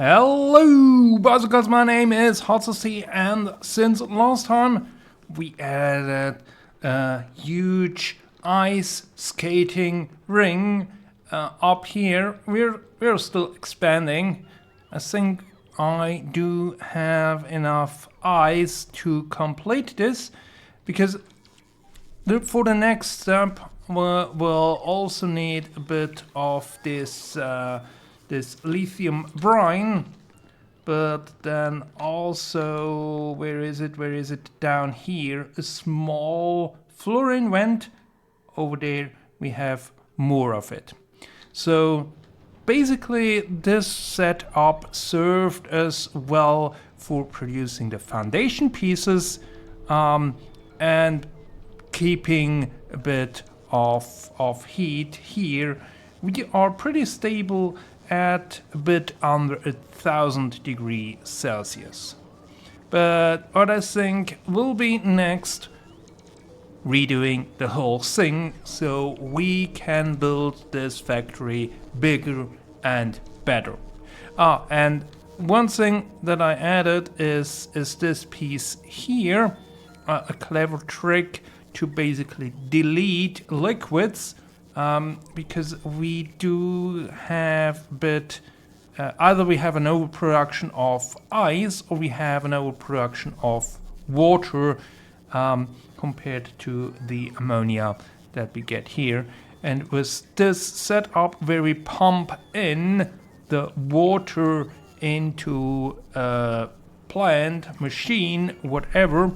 Hello, boys and girls, my name is Hotsy, and since last time we added a huge ice skating ring up here, we're still expanding. I think I do have enough ice to complete this, because for the next step we'll also need a bit of this lithium brine, but then also where is it down here, a small fluorine vent over there. We have more of it. So basically this setup served us well for producing the foundation pieces and keeping a bit of heat here. We are pretty stable at a bit under 1,000 degrees Celsius. But what I think will be next, redoing the whole thing so we can build this factory bigger and better. And one thing that I added is this piece here, a clever trick to basically delete liquids, because we do have a bit, either we have an overproduction of ice or we have an overproduction of water compared to the ammonia that we get here. And with this setup where we pump in the water into a plant, machine, whatever,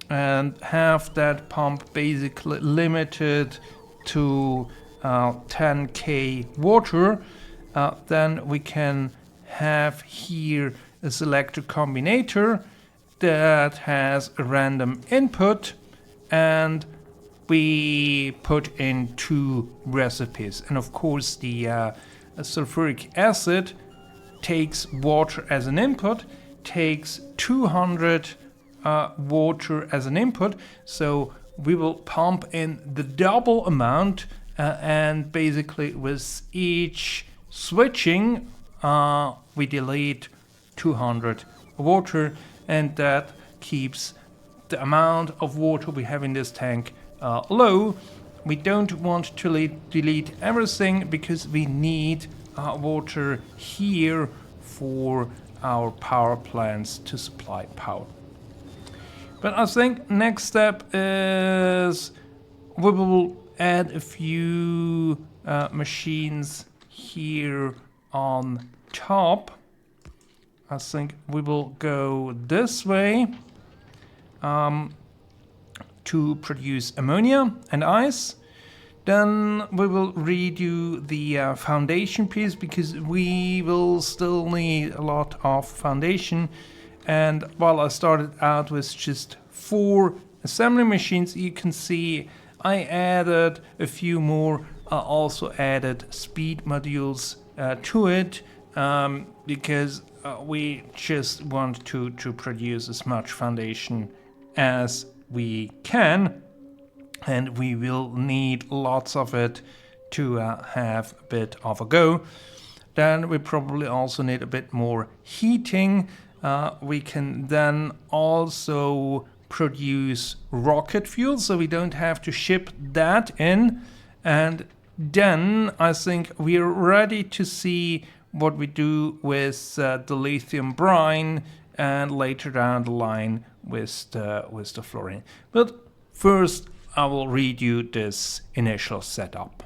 and have that pump basically limited to 10k water, then we can have here a selector combinator that has a random input, and we put in 2 recipes. And of course the sulfuric acid takes water as an input, takes 200 water as an input, so we will pump in the double amount, and basically with each switching we delete 200 water, and that keeps the amount of water we have in this tank low. We don't want to delete everything because we need water here for our power plants to supply power. But I think next step is we will add a few machines here on top. I think we will go this way to produce ammonia and ice. Then we will redo the foundation piece, because we will still need a lot of foundation. And while I started out with just 4 assembly machines, you can see I added a few more. I also added speed modules to it, because we just want to produce as much foundation as we can, and we will need lots of it to have a bit of a go. Then we probably also need a bit more heating. We can then also produce rocket fuel, so we don't have to ship that in. And then I think we're ready to see what we do with the lithium brine, and later down the line with the fluorine. But first I will read you this initial setup.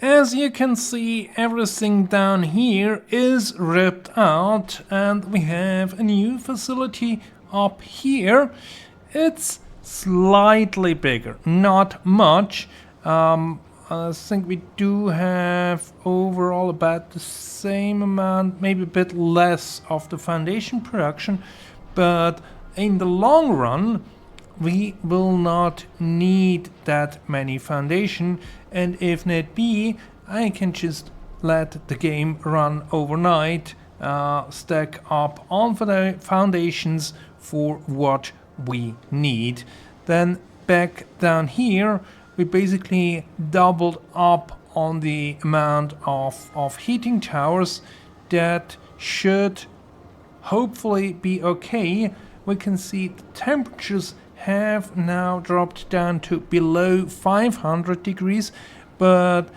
As you can see, everything down here is ripped out, and we have a new facility up here. It's slightly bigger, not much. I think we do have overall about the same amount, maybe a bit less of the foundation production, but in the long run we will not need that many foundation, and if need be, I can just let the game run overnight, stack up on the foundations for what we need. Then back down here we basically doubled up on the amount of heating towers, that should hopefully be okay. We can see the temperatures have now dropped down to below 500 degrees, but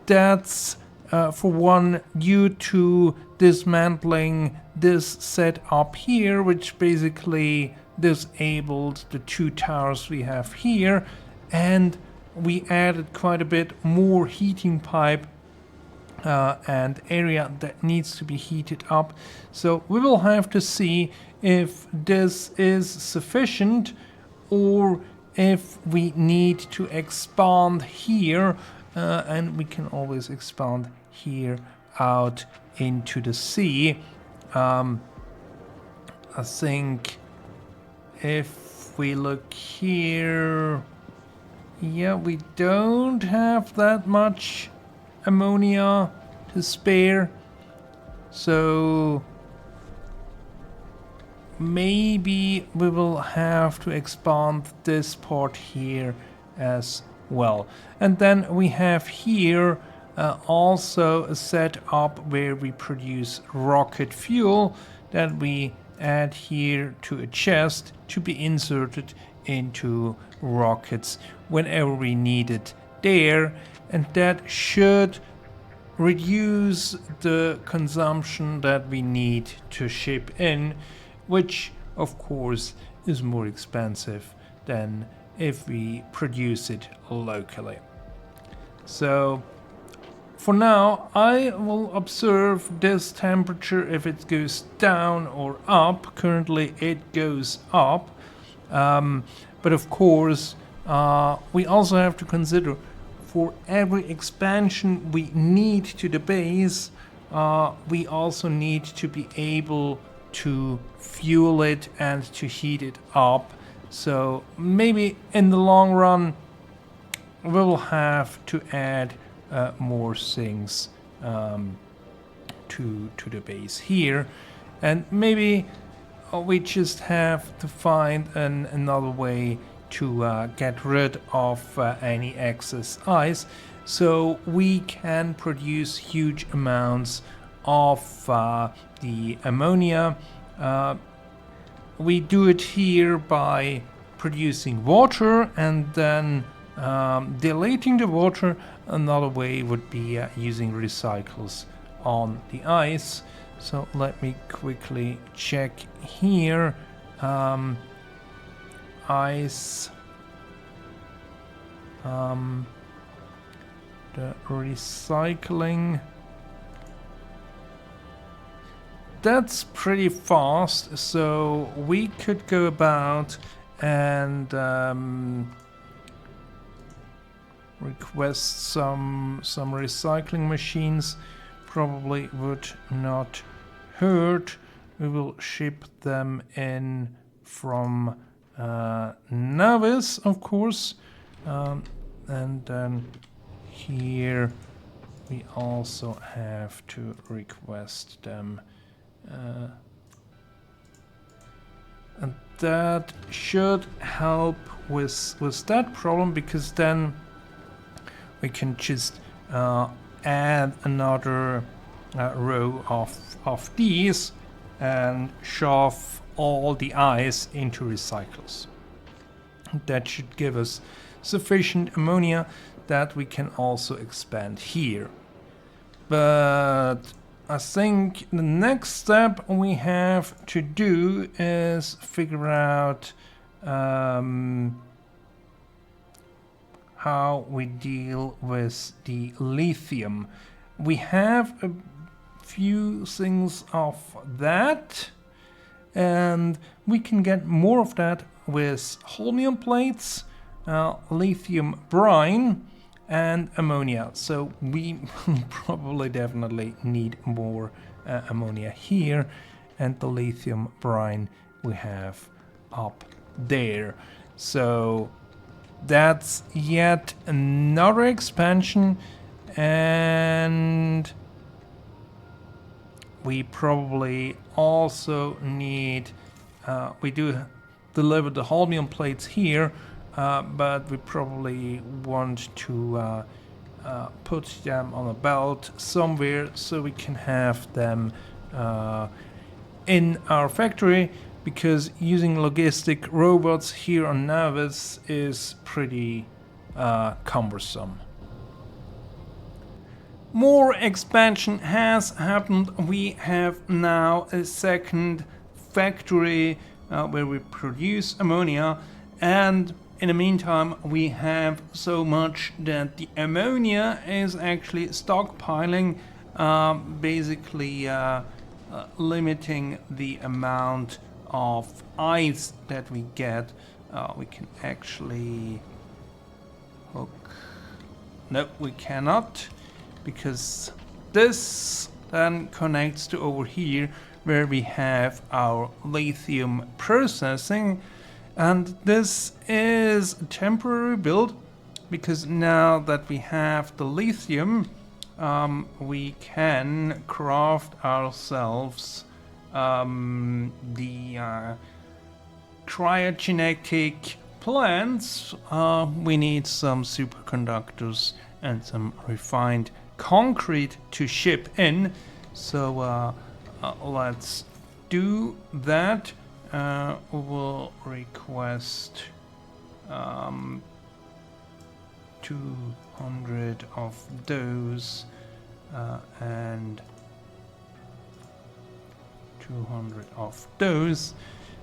that's for one due to dismantling this setup here, which basically disabled the two towers we have here, and we added quite a bit more heating pipe and area that needs to be heated up. So we will have to see if this is sufficient or if we need to expand here, and we can always expand here out into the sea. I think if we look here, yeah, we don't have that much ammonia to spare, so maybe we will have to expand this part here as well. And then we have here also a setup where we produce rocket fuel that we add here to a chest to be inserted into rockets whenever we need it there, and that should reduce the consumption that we need to ship in, which of course is more expensive than if we produce it locally. So for now I will observe this temperature if it goes down or up. Currently it goes up, but of course we also have to consider for every expansion we need to the base, we also need to be able to fuel it and to heat it up. So maybe in the long run we'll have to add more things to the base here, and maybe we just have to find another way to get rid of any excess ice, so we can produce huge amounts of the ammonia. We do it here by producing water and then dilating the water. Another way would be using recycles on the ice. So let me quickly check here. Ice, the recycling, that's pretty fast, so we could go about and request some recycling machines. Probably would not hurt. We will ship them in from Navis, of course, and then here we also have to request them, and that should help with that problem, because then we can just add another row of these and shove all the ice into recycles. That should give us sufficient ammonia that we can also expand here. But I think the next step we have to do is figure out how we deal with the lithium. We have a few things of that, and we can get more of that with holmium plates, lithium brine, and ammonia. So we probably definitely need more ammonia here, and the lithium brine we have up there. So that's yet another expansion, and we probably also need, we do deliver the holmium plates here, but we probably want to put them on a belt somewhere so we can have them in our factory, because using logistic robots here on Navis is pretty cumbersome. More expansion has happened. We have now a second factory where we produce ammonia, and in the meantime we have so much that the ammonia is actually stockpiling, basically limiting the amount of ice that we get. We can actually hook... No, we cannot, because this then connects to over here where we have our lithium processing, and this is a temporary build, because now that we have the lithium, we can craft ourselves the cryogenic plants. We need some superconductors and some refined concrete to ship in, so let's do that. We'll request 200 of those and 200 of those.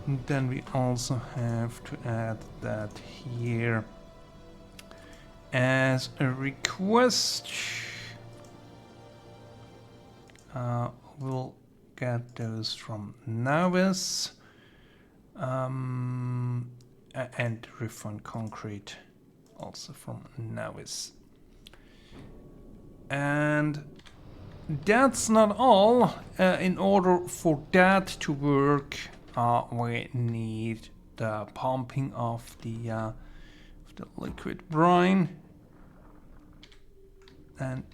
And then we also have to add that here as a request. We'll get those from Navis, and refined concrete also from Navis. And that's not all. In order for that to work, we need the pumping of the liquid brine, and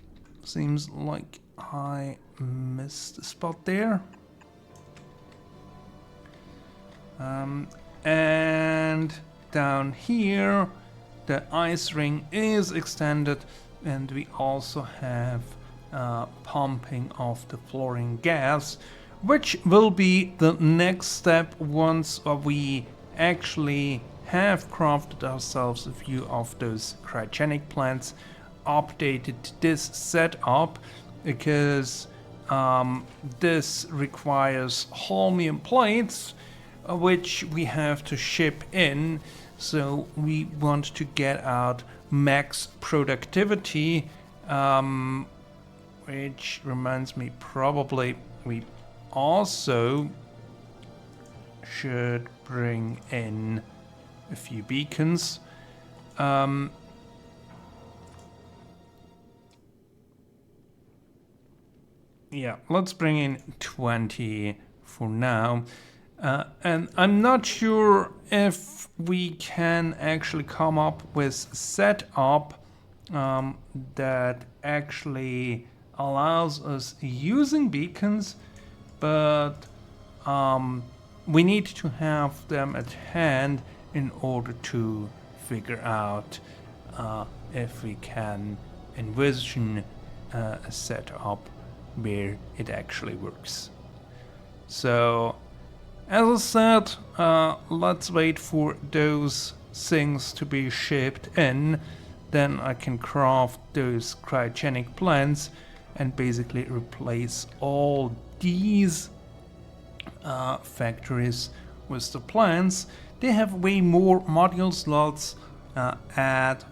seems like I missed a spot there. And down here the ice ring is extended, and we also have pumping of the fluorine gas, which will be the next step once we actually have crafted ourselves a few of those cryogenic plants, updated this setup, because this requires holmium plates, which we have to ship in. So we want to get out max productivity, which reminds me, probably we also should bring in a few beacons. Yeah, let's bring in 20 for now. And I'm not sure if we can actually come up with setup that actually allows us using beacons, but we need to have them at hand in order to figure out if we can envision a setup where it actually works. So, as I said, let's wait for those things to be shipped in, then I can craft those cryogenic plants and basically replace all these factories with the plants. They have way more module slots, add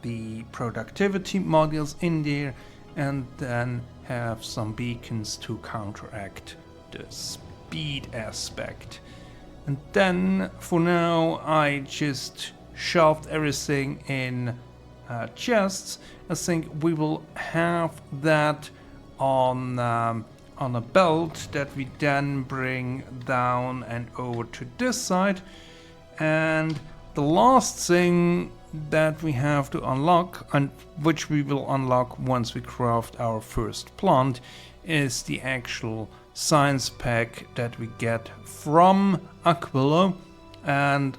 the productivity modules in there, and then have some beacons to counteract the speed aspect. And then for now I just shoved everything in chests. I think we will have that on a belt that we then bring down and over to this side. And the last thing that we have to unlock, and which we will unlock once we craft our first plant, is the actual science pack that we get from Aquila. And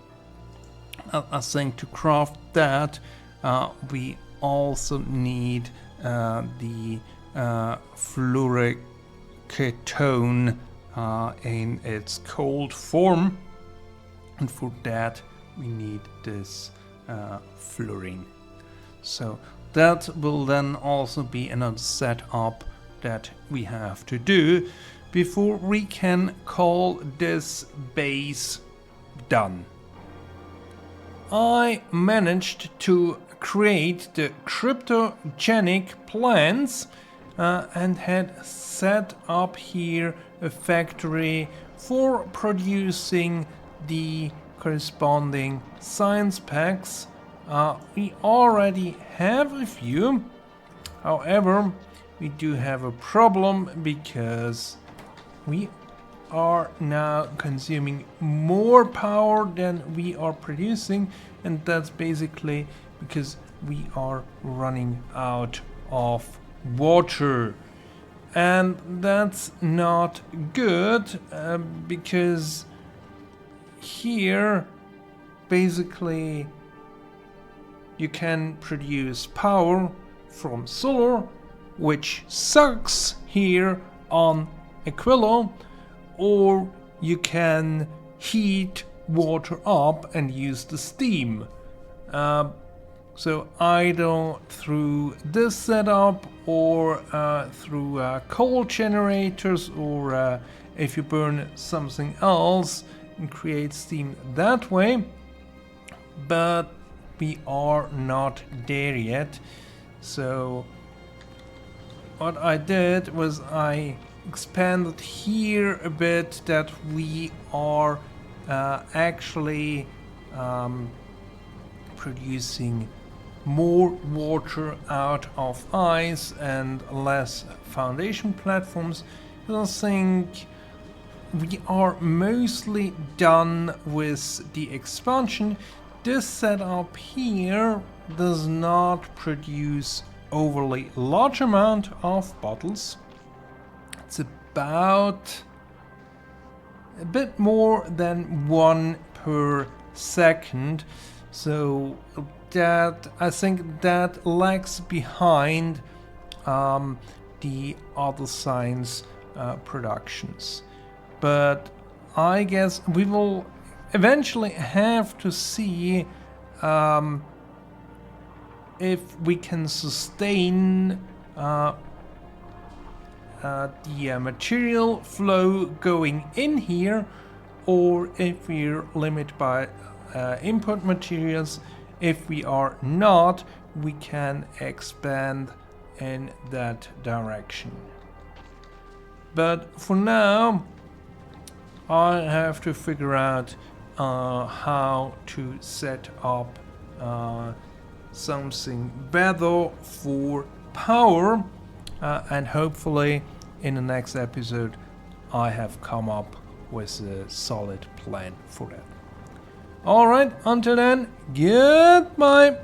I think to craft that we also need the fluoric ketone in its cold form, and for that we need this fluorine. So that will then also be another setup that we have to do before we can call this base done. I managed to create the cryptogenic plants and had set up here a factory for producing the corresponding science packs. We already have a few, however we do have a problem because we are now consuming more power than we are producing, and that's basically because we are running out of water. And that's not good because here basically you can produce power from solar, which sucks here on Aquilo, or you can heat water up and use the steam. So either through this setup or through coal generators, or if you burn something else and create steam that way. But we are not there yet. So what I did was I expanded here a bit that we are actually producing more water out of ice and less foundation platforms. I think we are mostly done with the expansion. This setup here does not produce overly large amount of bottles. It's about a bit more than 1 per second, so that I think that lags behind the other science productions. But I guess we will eventually have to see if we can sustain the material flow going in here, or if we're limited by input materials. If we are not, we can expand in that direction. But for now, I have to figure out how to set up something better for power, and hopefully in the next episode I have come up with a solid plan for that. Alright, until then, goodbye!